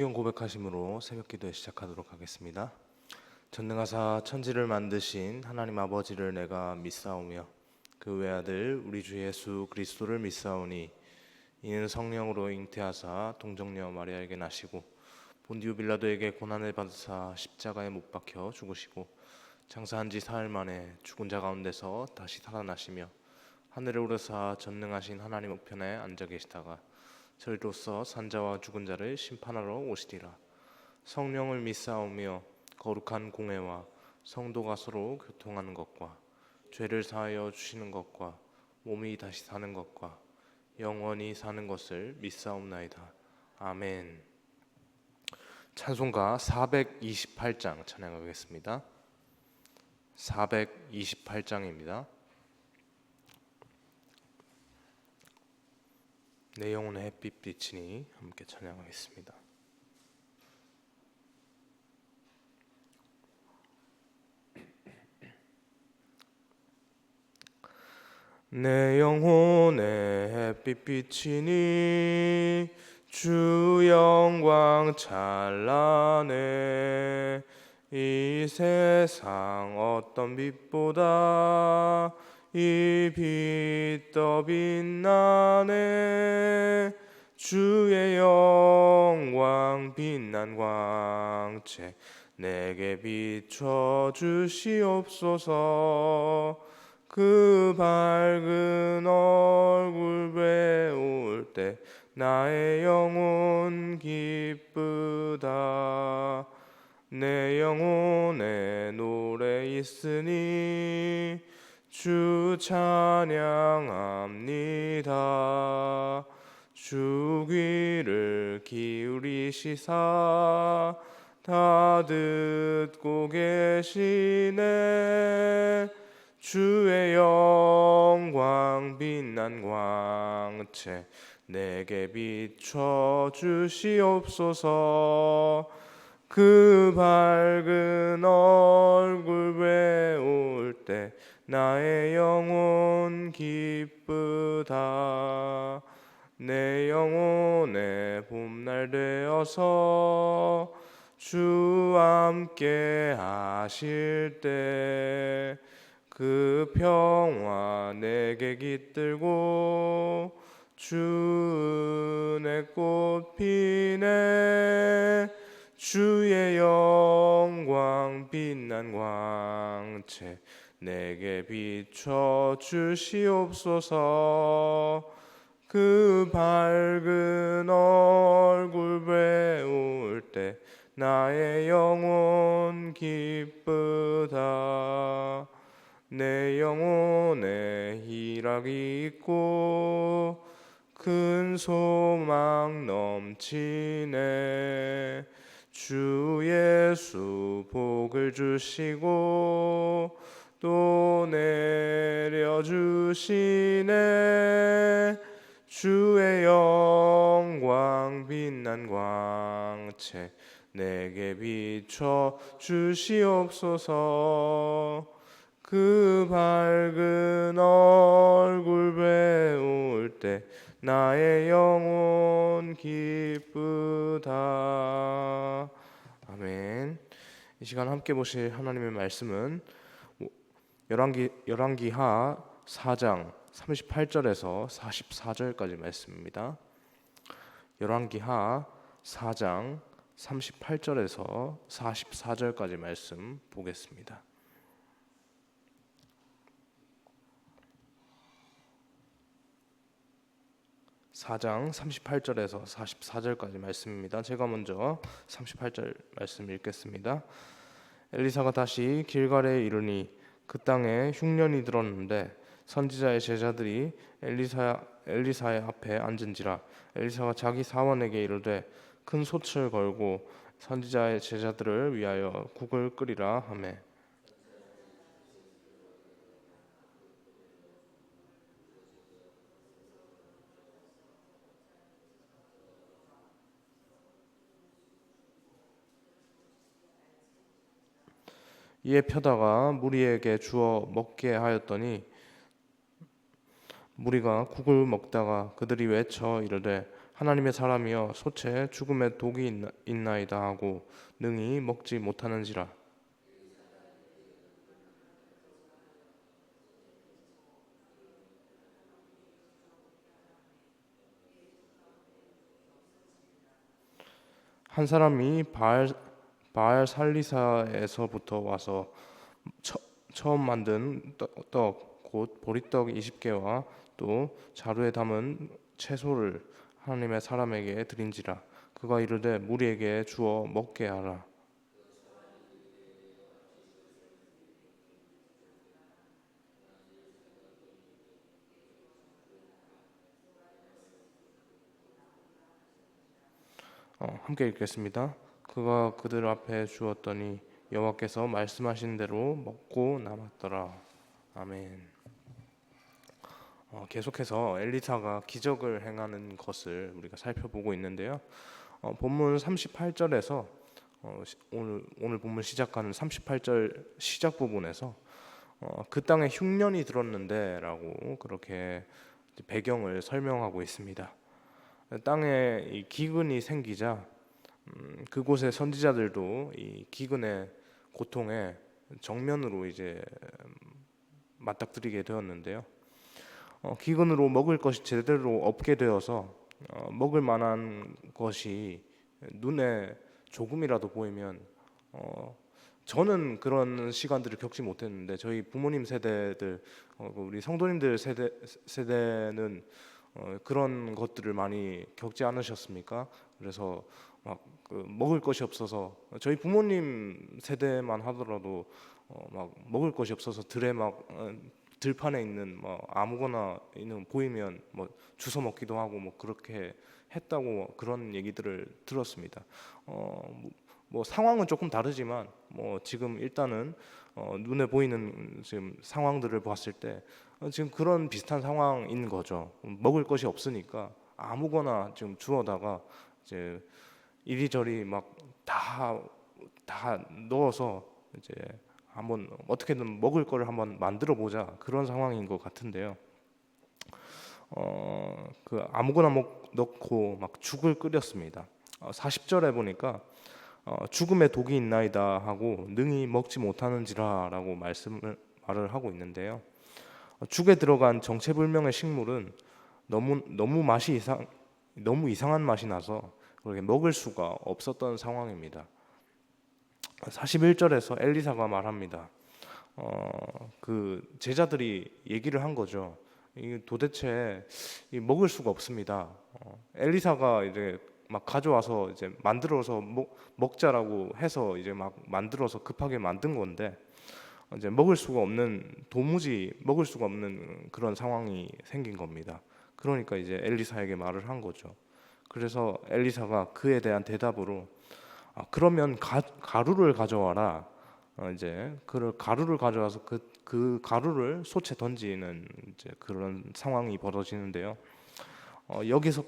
이건 고백하심으로 새벽기도에 시작하도록 하겠습니다. 전능하사 천지를 만드신 하나님 아버지를 내가 믿사오며 그 외아들 우리 주 예수 그리스도를 믿사오니 이는 성령으로 잉태하사 동정녀 마리아에게 나시고 본디오 빌라도에게 고난을 받으사 십자가에 못 박혀 죽으시고 장사한 지 사흘 만에 죽은 자 가운데서 다시 살아나시며 하늘에 오르사 전능하신 하나님 우편에 앉아 계시다가 저희로서 산자와 죽은 자를 심판하러 오시리라. 성령을 믿사오며 거룩한 공회와 성도가 서로 교통하는 것과 죄를 사하여 주시는 것과 몸이 다시 사는 것과 영원히 사는 것을 믿사옵나이다. 아멘. 찬송가 428장 찬양하겠습니다. 428장입니다. 내 영혼의 햇빛 비치니 함께 찬양하겠습니다. 내 영혼의 햇빛 비치니 주 영광 찬란해. 이 세상 어떤 빛보다 이 빛 더 빛나네. 주의 영광 빛난 광채 내게 비춰 주시옵소서. 그 밝은 얼굴 배울 때 나의 영혼 기쁘다. 내 영혼에 노래 있으니 주 찬양합니다. 주 귀를 기울이시사 다 듣고 계시네. 주의 영광 빛난 광채 내게 비춰 주시옵소서. 그 밝은 얼굴 배울 때 나의 영혼 기쁘다. 내 영혼의 봄날 되어서 주 함께 하실 때 그 평화 내게 깃들고 주 은혜 꽃 피네. 주의 영광 빛난 광채 내게 비춰 주시옵소서. 그 밝은 얼굴 배울 때 나의 영혼 기쁘다. 내 영혼에 희락이 있고 큰 소망 넘치네. 주 예수 복을 주시고 또 내려주시네. 주의 영광 빛난 광채 내게 비춰 주시옵소서. 그 밝은 얼굴 배울 때 나의 영혼 기쁘다. 아멘. 이 시간 함께 보실 하나님의 말씀은 열왕기하 4장 38절에서 44절까지 말씀입니다. 열왕기하 4장 38절에서 44절까지 말씀 보겠습니다. 4장 38절에서 44절까지 말씀입니다. 제가 먼저 38절 말씀 읽겠습니다. 엘리사가 다시 길갈에 이르니 그 땅에 흉년이 들었는데 선지자의 제자들이 엘리사의 앞에 앉은지라. 엘리사가 자기 사원에게 이르되 큰 솥을 걸고 선지자의 제자들을 위하여 국을 끓이라 하매 이에 펴다가 무리에게 주어 먹게 하였더니 무리가 국을 먹다가 그들이 외쳐 이르되 하나님의 사람이여 소체 죽음의 독이 있나이다 하고 능히 먹지 못하는지라. 한 사람이 바알 살리사에서부터 와서 처음 만든 곧 보리떡 20개와 또 자루에 담은 채소를 하나님의 사람에게 드린지라. 그가 이르되 무리에게 주어 먹게 하라. 함께 읽겠습니다. 그가 그들 앞에 주었더니 여호와께서 말씀하신 대로 먹고 남았더라. 아멘. 계속해서 엘리사가 기적을 행하는 것을 우리가 살펴보고 있는데요. 본문 38절에서 오늘 본문 시작하는 38절 시작 부분에서 그 땅에 흉년이 들었는데라고 그렇게 배경을 설명하고 있습니다. 땅에 이 기근이 생기자 그곳의 선지자들도 이 기근의 고통에 정면으로 이제 맞닥뜨리게 되었는데요. 기근으로 먹을 것이 제대로 없게 되어서 먹을 만한 것이 눈에 조금이라도 보이면 저는 그런 시간들을 겪지 못했는데 저희 부모님 세대들 우리 성도님들 세대는 그런 것들을 많이 겪지 않으셨습니까? 그래서 막 먹을 것이 없어서 저희 부모님 세대만 하더라도 막 먹을 것이 없어서 들에 막 들판에 있는 뭐 아무거나 있는 보이면 뭐 주워 먹기도 하고 뭐 그렇게 했다고 그런 얘기들을 들었습니다. 뭐 상황은 조금 다르지만 뭐 지금 일단은 눈에 보이는 지금 상황들을 봤을 때 지금 그런 비슷한 상황인 거죠. 먹을 것이 없으니까 아무거나 지금 주워다가 이제 이리저리 막 다 넣어서 이제 한번 어떻게든 먹을 거를 한번 만들어 보자 그런 상황인 것 같은데요. 그 아무거나 넣고 막 죽을 끓였습니다. 40절에 보니까 죽음의 독이 있나이다 하고 능히 먹지 못하는지라라고 말을 하고 있는데요. 죽에 들어간 정체불명의 식물은 너무 이상한 맛이 나서 그렇게 먹을 수가 없었던 상황입니다. 41절에서 엘리사가 말합니다. 그 제자들이 얘기를 한 거죠. 이 도대체 먹을 수가 없습니다. 엘리사가 이제 막 가져와서 이제 만들어서 먹자라고 해서 이제 막 만들어서 급하게 만든 건데 이제 도무지 먹을 수가 없는 그런 상황이 생긴 겁니다. 그러니까 이제 엘리사에게 말을 한 거죠. 그래서 엘리사가 그에 대한 대답으로 그러면 가루를 가져와라. 이제 그 가루를 가져와서 그 가루를 솥에 던지는 이제 그런 상황이 벌어지는데요. 여기서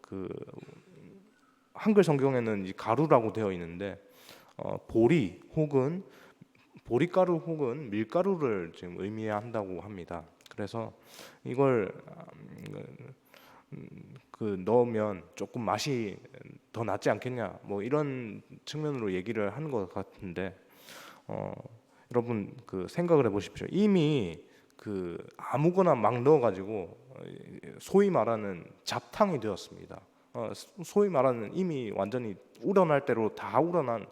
그 한글 성경에는 이 가루라고 되어 있는데 보리가루 혹은 밀가루를 지금 의미한다고 합니다. 그래서 이걸 넣으면 조금 맛이 더 낫지 않겠냐 뭐 이런 측면으로 얘기를 하는 것 같은데 여러분 그 생각을 해보십시오. 이미 그 아무거나 막 넣어가지고 소위 말하는 잡탕이 되었습니다. 소위 말하는 이미 완전히 우러날 대로 다 우러난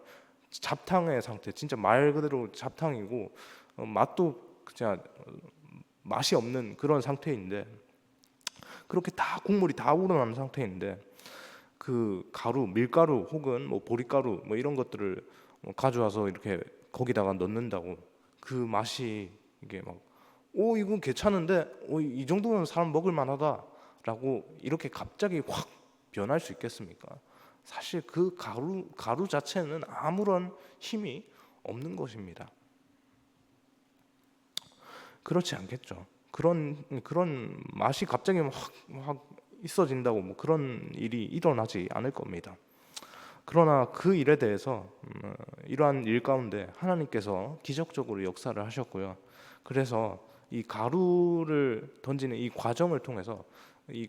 잡탕의 상태, 진짜 말 그대로 잡탕이고 맛도 그냥 맛이 없는 그런 상태인데 그렇게 다 국물이 다 우러난 상태인데 그 밀가루 혹은 뭐 보리가루 뭐 이런 것들을 가져와서 이렇게 거기다가 넣는다고 그 맛이 이게 막 이건 괜찮은데 이 정도면 사람 먹을 만하다라고 이렇게 갑자기 확 변할 수 있겠습니까? 사실 그 가루 자체는 아무런 힘이 없는 것입니다. 그렇지 않겠죠. 그런 맛이 갑자기 확 있어진다고 뭐 그런 일이 일어나지 않을 겁니다. 그러나 그 일에 대해서 이러한 일 가운데 하나님께서 기적적으로 역사를 하셨고요. 그래서 이 가루를 던지는 이 과정을 통해서 이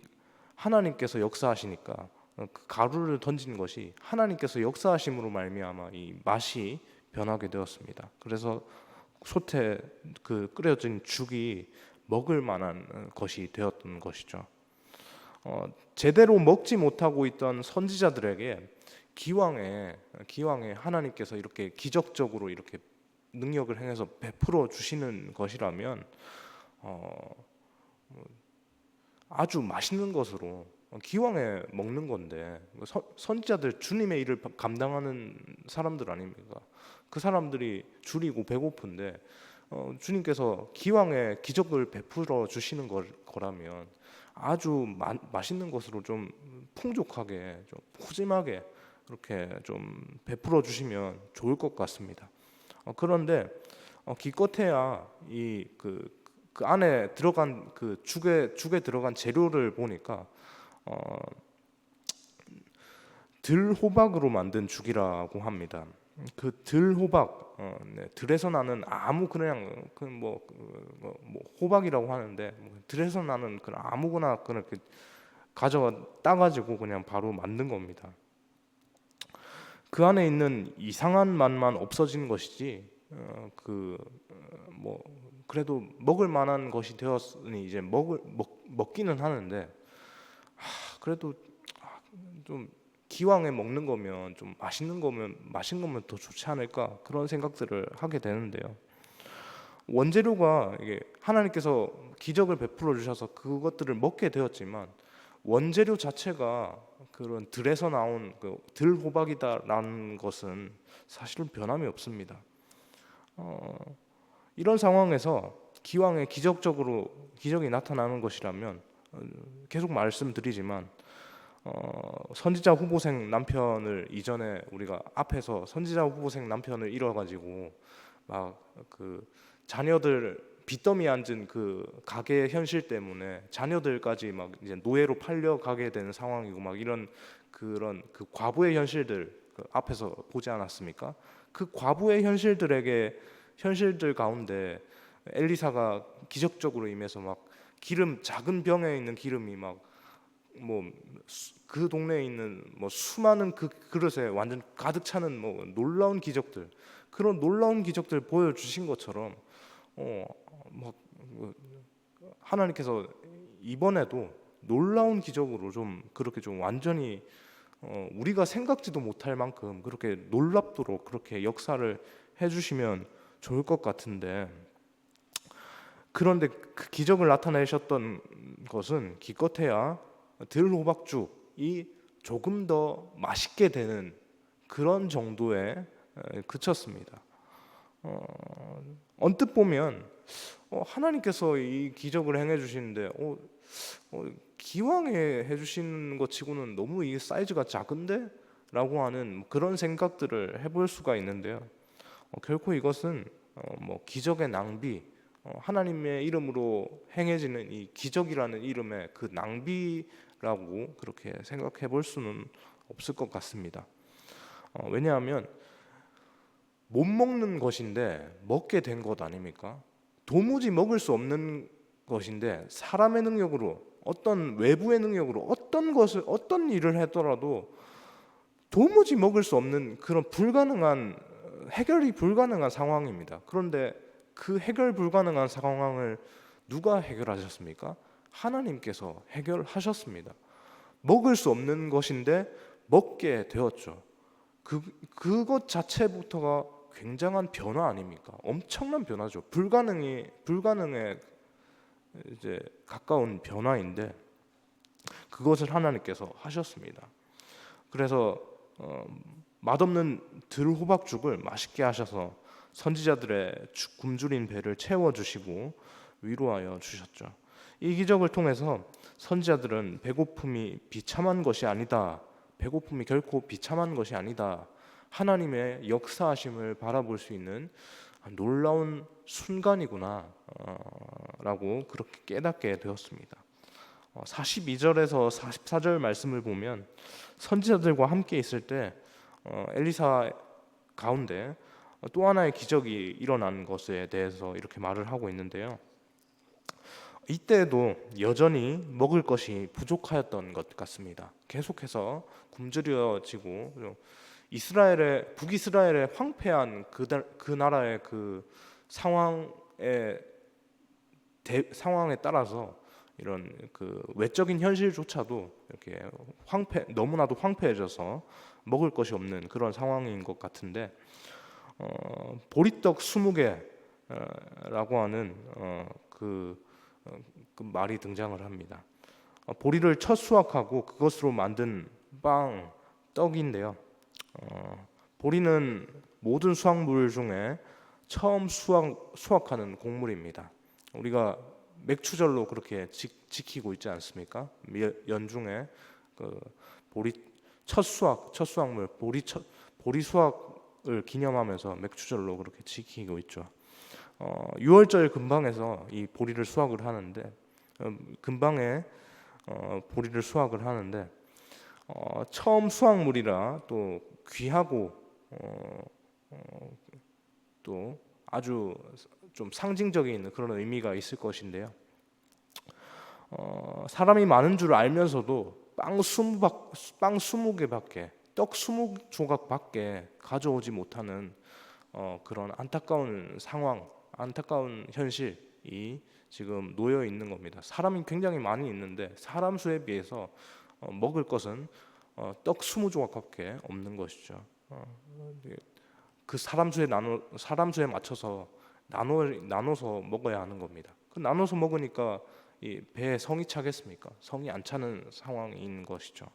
하나님께서 역사하시니까 그 가루를 던진 것이 하나님께서 역사하심으로 말미암아 이 맛이 변하게 되었습니다. 그래서 솥에 그 끓여진 죽이 먹을 만한 것이 되었던 것이죠. 제대로 먹지 못하고 있던 선지자들에게 기왕에 하나님께서 이렇게 기적적으로 이렇게 능력을 행해서 베풀어 주시는 것이라면 아주 맛있는 것으로 기왕에 먹는 건데, 선지자들 주님의 일을 감당하는 사람들 아닙니까? 그 사람들이 줄이고 배고픈데 주님께서 기왕에 기적을 베풀어 주시는 거라면 아주 맛있는 것으로 좀 풍족하게, 좀 푸짐하게 그렇게 좀 베풀어 주시면 좋을 것 같습니다. 그런데 기껏해야 그 안에 들어간 그 죽에 들어간 재료를 보니까 들호박으로 만든 죽이라고 합니다. 그 들호박, 들에서 나는 아무 그냥 뭐 호박이라고 하는데 들에서 나는 그냥 아무거나 그렇게 가져가 따가지고 그냥 바로 만든 겁니다. 그 안에 있는 이상한 맛만 없어진 것이지 뭐 그래도 먹을 만한 것이 되었으니 이제 먹기는 하는데 그래도 좀 기왕에 먹는 거면 좀 맛있는 거면 더 좋지 않을까, 그런 생각들을 하게 되는데요. 원재료가 이게 하나님께서 기적을 베풀어 주셔서 그것들을 먹게 되었지만 원재료 자체가 그런 들에서 나온 그 들호박이다라는 것은 사실은 변함이 없습니다. 이런 상황에서 기왕에 기적이 나타나는 것이라면 계속 말씀드리지만 선지자 후보생 남편을 이전에 우리가 앞에서 선지자 후보생 남편을 잃어가지고 막 그 자녀들 빚더미 앉은 그 가계의 현실 때문에 자녀들까지 막 이제 노예로 팔려가게 되는 상황이고 막 이런 그런 그 과부의 현실들 그 앞에서 보지 않았습니까? 그 과부의 현실들 가운데 엘리사가 기적적으로 임해서 막 작은 병에 있는 기름이 막 뭐 그 동네에 있는 뭐 수많은 그 그릇에 완전 가득 차는 뭐 놀라운 기적들, 그런 놀라운 기적들 보여주신 것처럼 막 하나님께서 이번에도 놀라운 기적으로 좀 그렇게 좀 완전히 우리가 생각지도 못할 만큼 그렇게 놀랍도록 그렇게 역사를 해주시면 좋을 것 같은데, 그런데 그 기적을 나타내셨던 것은 기껏해야 들호박죽이 조금 더 맛있게 되는 그런 정도에 그쳤습니다. 언뜻 보면 하나님께서 이 기적을 행해 주시는데 기왕에 해주시는 것 치고는 너무 이 사이즈가 작은데? 라고 하는 그런 생각들을 해볼 수가 있는데요. 결코 이것은 뭐 기적의 낭비, 하나님의 이름으로 행해지는 이 기적이라는 이름의 그 낭비라고 그렇게 생각해 볼 수는 없을 것 같습니다. 왜냐하면 못 먹는 것인데 먹게 된 것 아닙니까? 도무지 먹을 수 없는 것인데 사람의 능력으로, 어떤 외부의 능력으로 어떤 일을 하더라도 도무지 먹을 수 없는 그런 해결이 불가능한 상황입니다. 그런데 그 해결 불가능한 상황을 누가 해결하셨습니까? 하나님께서 해결하셨습니다. 먹을 수 없는 것인데 먹게 되었죠. 그것 자체부터가 굉장한 변화 아닙니까? 엄청난 변화죠. 불가능에 이제 가까운 변화인데 그것을 하나님께서 하셨습니다. 그래서 맛없는 들호박죽을 맛있게 하셔서 선지자들의 굶주린 배를 채워주시고 위로하여 주셨죠. 이 기적을 통해서 선지자들은 배고픔이 결코 비참한 것이 아니다, 하나님의 역사하심을 바라볼 수 있는 놀라운 순간이구나 라고 그렇게 깨닫게 되었습니다. 42절에서 44절 말씀을 보면 선지자들과 함께 있을 때 엘리사 가운데 또 하나의 기적이 일어난 것에 대해서 이렇게 말을 하고 있는데요. 이때에도 여전히 먹을 것이 부족하였던 것 같습니다. 계속해서 굶주려지고 북이스라엘의 황폐한 그 나라의 그 상황에 따라서 이런 그 외적인 현실조차도 이렇게 너무나도 황폐해져서 먹을 것이 없는 그런 상황인 것 같은데, 보리떡 20개라고 하는 그 말이 등장을 합니다. 보리를 첫 수확하고 그것으로 만든 떡인데요. 보리는 모든 수확물 중에 처음 수확하는 곡물입니다. 우리가 맥추절로 그렇게 지키고 있지 않습니까? 연중에 그 첫 수확물 보리 수확을 기념하면서 맥추절로 그렇게 지키고 있죠. 6월절 근방에서 이 보리를 수확을 하는데, 근방에 보리를 수확을 하는데, 처음 수확물이라 또 귀하고 또 아주 좀 상징적인 그런 의미가 있을 것인데요. 사람이 많은 줄 알면서도 빵 20개밖에, 떡 20조각밖에 가져오지 못하는 그런 안타까운 상황, 안타까운 현실이 지금 놓여 있는 겁니다. 사람이 굉장히 많이 있는데 사람 수에 비해서 먹을 것은 떡 20조각밖에 없는 것이죠. 그 사람 수에 맞춰서 나눠서 먹어야 하는 겁니다. 그 나눠서 먹으니까 이 배에 성이 차겠습니까? 성이 안 차는 상황인 것이죠.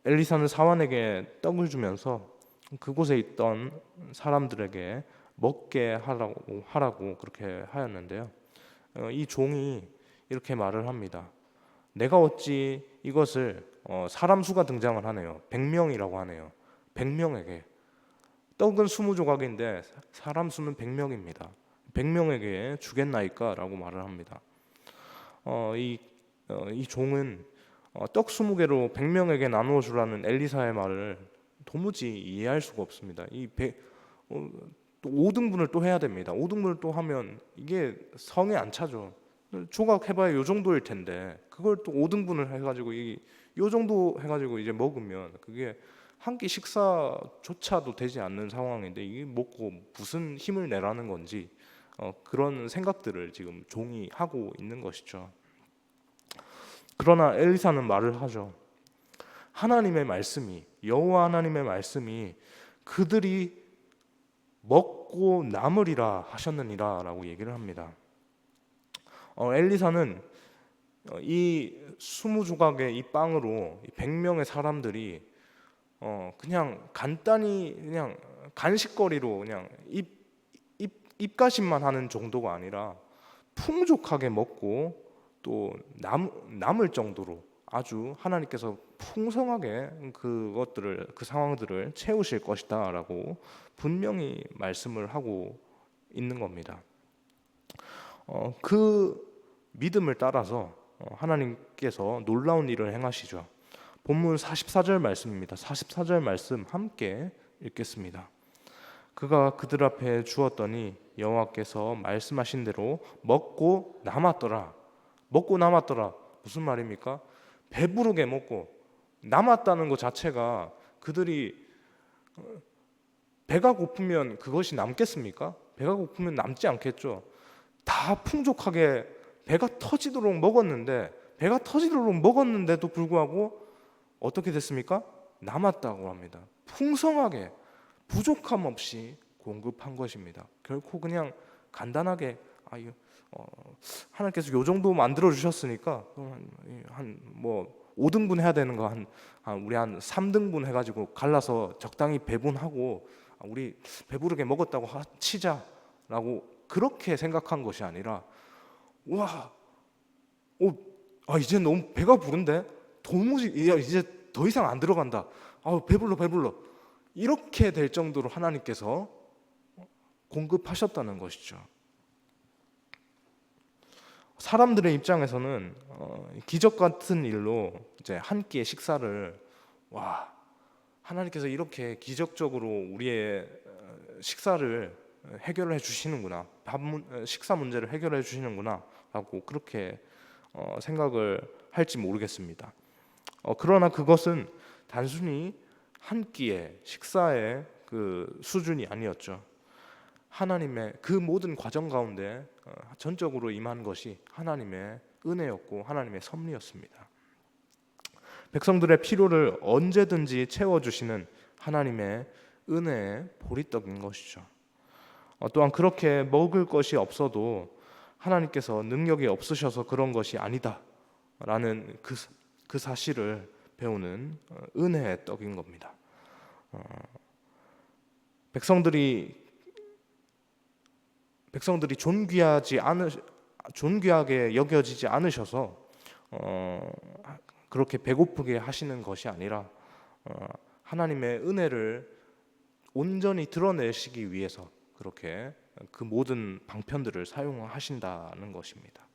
엘리사는 사환에게 떡을 주면서 그곳에 있던 사람들에게 먹게 하라고 그렇게 하였는데요. 이 종이 이렇게 말을 합니다. 내가 어찌 이것을 사람 수가 등장을 하네요. 100명이라고 하네요. 100명에게 떡은 20조각인데 사람 수는 100명입니다. 100명에게 주겠나이까? 라고 말을 합니다. 이 종은 떡 20개로 100명에게 나누어 주라는 엘리사의 말을 도무지 이해할 수가 없습니다. 또 5등분을 또 해야 됩니다. 5등분을 또 하면 이게 성에 안 차죠. 조각 해봐야 요 정도일 텐데 그걸 또 5등분을 해가지고 요 정도 해가지고 이제 먹으면 그게 한 끼 식사조차도 되지 않는 상황인데 이게 먹고 무슨 힘을 내라는 건지 그런 생각들을 지금 종이 하고 있는 것이죠. 그러나 엘리사는 말을 하죠. 여호와 하나님의 말씀이 그들이 먹고 남으리라 하셨느니라 라고 얘기를 합니다. 엘리사는 이 20조각의 이 빵으로 100명의 사람들이 그냥 간단히 그냥 간식거리로 그냥 입가심만 하는 정도가 아니라 풍족하게 먹고 또 남을 정도로 아주 하나님께서 풍성하게 그 상황들을 채우실 것이다라고 분명히 말씀을 하고 있는 겁니다. 그 믿음을 따라서 하나님께서 놀라운 일을 행하시죠. 본문 44절 말씀입니다. 44절 말씀 함께 읽겠습니다. 그가 그들 앞에 주었더니 여호와께서 말씀하신 대로 먹고 남았더라. 무슨 말입니까? 배부르게 먹고 남았다는 것 자체가 그들이 배가 고프면 그것이 남겠습니까? 배가 고프면 남지 않겠죠. 다 풍족하게 배가 터지도록 먹었는데도 불구하고 어떻게 됐습니까? 남았다고 합니다. 풍성하게 부족함 없이 공급한 것입니다. 결코 그냥 간단하게 하나님께서 요 정도 만들어 주셨으니까 한 5등분 해야 되는 거 우리 한 3등분 해가지고 갈라서 적당히 배분하고 우리 배부르게 먹었다고 치자라고 그렇게 생각한 것이 아니라 이제 너무 배가 부른데 도무지 이제 더 이상 안 들어간다. 배불러 이렇게 될 정도로 하나님께서 공급하셨다는 것이죠. 사람들의 입장에서는 기적 같은 일로 이제 한 끼의 식사를 하나님께서 이렇게 기적적으로 우리의 식사를 해결해 주시는구나, 식사 문제를 해결해 주시는구나 라고 그렇게 생각을 할지 모르겠습니다. 그러나 그것은 단순히 한 끼의 식사의 그 수준이 아니었죠. 하나님의 그 모든 과정 가운데 전적으로 임한 것이 하나님의 은혜였고 하나님의 섭리였습니다. 백성들의 필요를 언제든지 채워주시는 하나님의 은혜의 보리떡인 것이죠. 또한 그렇게 먹을 것이 없어도 하나님께서 능력이 없으셔서 그런 것이 아니다 라는 그 사실을 배우는 은혜의 떡인 겁니다. 백성들이 존귀하게 여겨지지 않으셔서 그렇게 배고프게 하시는 것이 아니라 하나님의 은혜를 온전히 드러내시기 위해서 그렇게 그 모든 방편들을 사용하신다는 것입니다.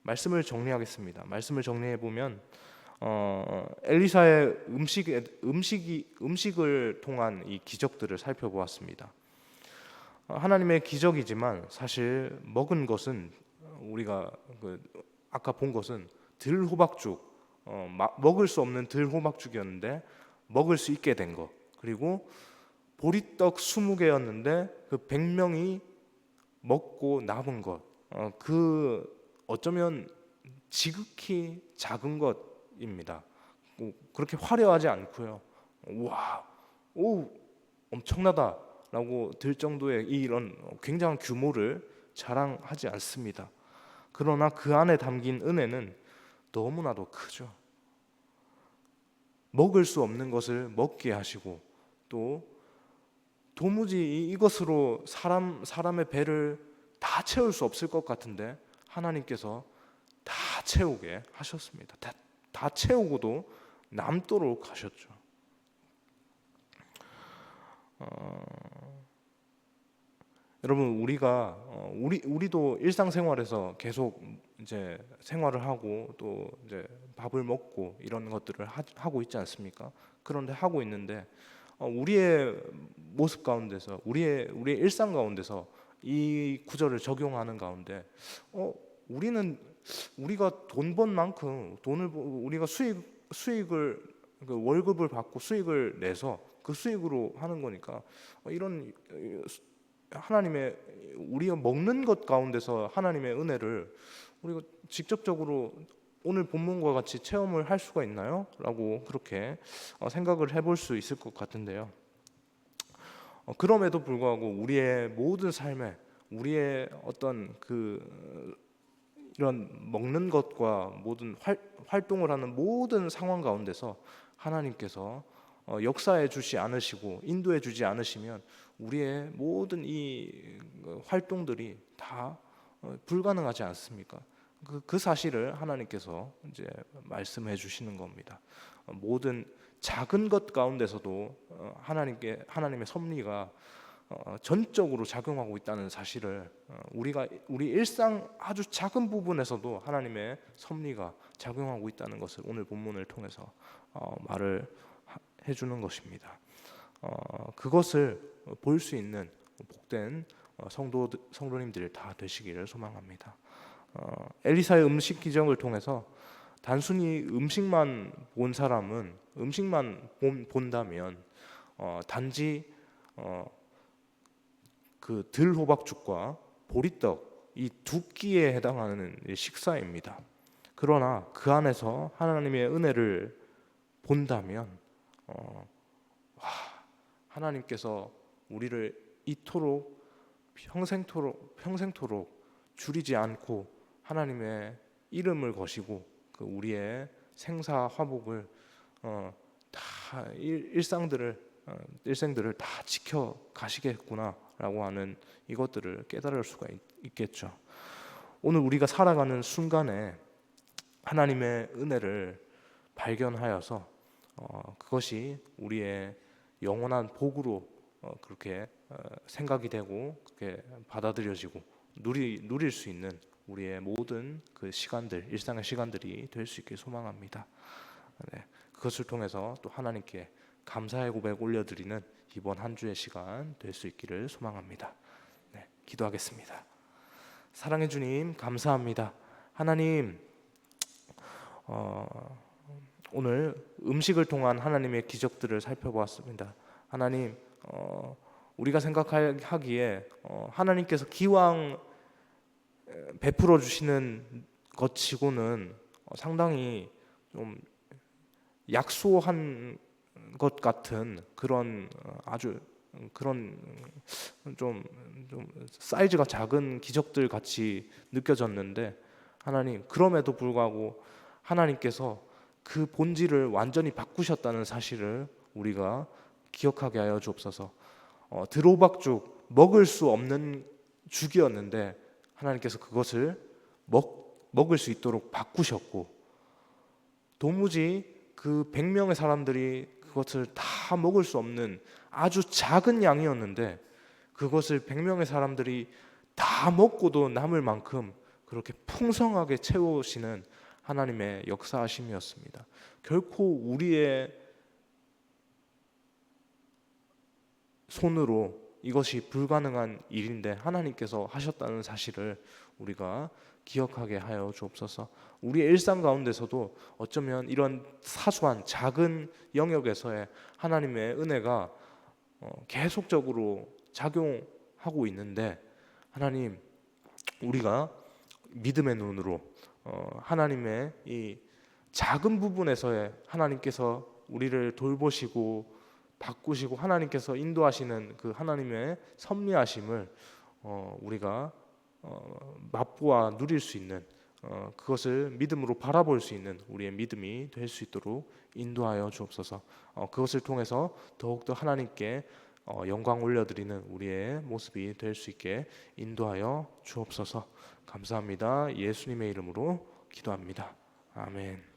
말씀을 정리하겠습니다. 말씀을 정리해 보면 엘리사의 음식을 통한 이 기적들을 살펴보았습니다. 하나님의 기적이지만 사실 먹은 것은 우리가 아까 본 것은 들호박죽, 먹을 수 없는 들호박죽이었는데 먹을 수 있게 된 것, 그리고 보리떡 20개였는데 그 100명이 먹고 남은 것, 어쩌면 지극히 작은 것입니다. 그렇게 화려하지 않고요. 와, 오, 엄청나다라고 들 정도의 이런 굉장한 규모를 자랑하지 않습니다. 그러나 그 안에 담긴 은혜는 너무나도 크죠. 먹을 수 없는 것을 먹게 하시고, 또 도무지 이것으로 사람의 배를 다 채울 수 없을 것 같은데 하나님께서 다 채우게 하셨습니다. 다 채우고도 남도록 하셨죠. 여러분, 우리도 일상생활에서 계속 이제 생활을 하고 또 이제 밥을 먹고 이런 것들을 하고 있지 않습니까? 그런데 하고 있는데 우리의 모습 가운데서 우리의 일상 가운데서 이 구절을 적용하는 가운데 우리가 돈 번 만큼 우리가 수익을 월급을 받고 수익을 내서 그 수익으로 하는 거니까 이런 하나님의 우리가 먹는 것 가운데서 하나님의 은혜를 우리가 직접적으로 오늘 본문과 같이 체험을 할 수가 있나요? 라고 그렇게 생각을 해볼 수 있을 것 같은데요. 그럼에도 불구하고 우리의 모든 삶에 우리의 어떤 이런 먹는 것과 모든 활동을 하는 모든 상황 가운데서 하나님께서 역사해 주지 않으시고 인도해 주지 않으시면 우리의 모든 이 활동들이 다 불가능하지 않습니까? 그 사실을 하나님께서 이제 말씀해 주시는 겁니다. 모든 작은 것 가운데서도 하나님의 섭리가 전적으로 작용하고 있다는 사실을 우리 일상 아주 작은 부분에서도 하나님의 섭리가 작용하고 있다는 것을 오늘 본문을 통해서 말을 해주는 것입니다. 그것을 볼 수 있는 복된 성도님들 다 되시기를 소망합니다. 엘리사의 음식 기적을 통해서 단순히 음식만 본 사람은 음식만 본다면 단지 그 들호박죽과 보리떡 이 두 끼에 해당하는 식사입니다. 그러나 그 안에서 하나님의 은혜를 본다면 하나님께서 우리를 이토록 평생토록 줄이지 않고 하나님의 이름을 거시고 그 우리의 생사화복을 다 일생들을 다 지켜 가시겠구나라고 하는 이것들을 깨달을 수가 있겠죠. 오늘 우리가 살아가는 순간에 하나님의 은혜를 발견하여서 그것이 우리의 영원한 복으로 그렇게 생각이 되고 그렇게 받아들여지고 누릴 수 있는 우리의 모든 그 시간들, 일상의 시간들이 될 수 있길 소망합니다. 네, 그것을 통해서 또 하나님께 감사의 고백 올려드리는 이번 한 주의 시간 될 수 있기를 소망합니다. 네, 기도하겠습니다. 사랑해 주님, 감사합니다. 하나님, 오늘 음식을 통한 하나님의 기적들을 살펴보았습니다. 하나님, 우리가 생각하기에 하나님께서 기왕 베풀어 주시는 것 치고는 상당히 좀 약소한 것 같은 그런 아주 그런 좀 사이즈가 작은 기적들 같이 느껴졌는데, 하나님, 그럼에도 불구하고 하나님께서 그 본질을 완전히 바꾸셨다는 사실을 우리가 기억하게 하여 주옵소서. 드로박죽, 먹을 수 없는 죽이었는데 하나님께서 그것을 먹을 수 있도록 바꾸셨고, 도무지 그 100명의 사람들이 그것을 다 먹을 수 없는 아주 작은 양이었는데 그것을 100명의 사람들이 다 먹고도 남을 만큼 그렇게 풍성하게 채우시는 하나님의 역사하심이었습니다. 결코 우리의 손으로 이것이 불가능한 일인데 하나님께서 하셨다는 사실을 우리가 기억하게 하여 주옵소서. 우리의 일상 가운데서도 어쩌면 이런 사소한 작은 영역에서의 하나님의 은혜가 계속적으로 작용하고 있는데, 하나님, 우리가 믿음의 눈으로 하나님의 이 작은 부분에서의 하나님께서 우리를 돌보시고 바꾸시고 하나님께서 인도하시는 그 하나님의 섭리하심을 우리가 맛보아 누릴 수 있는, 그것을 믿음으로 바라볼 수 있는 우리의 믿음이 될 수 있도록 인도하여 주옵소서. 그것을 통해서 더욱더 하나님께 영광 올려드리는 우리의 모습이 될 수 있게 인도하여 주옵소서. 감사합니다. 예수님의 이름으로 기도합니다. 아멘.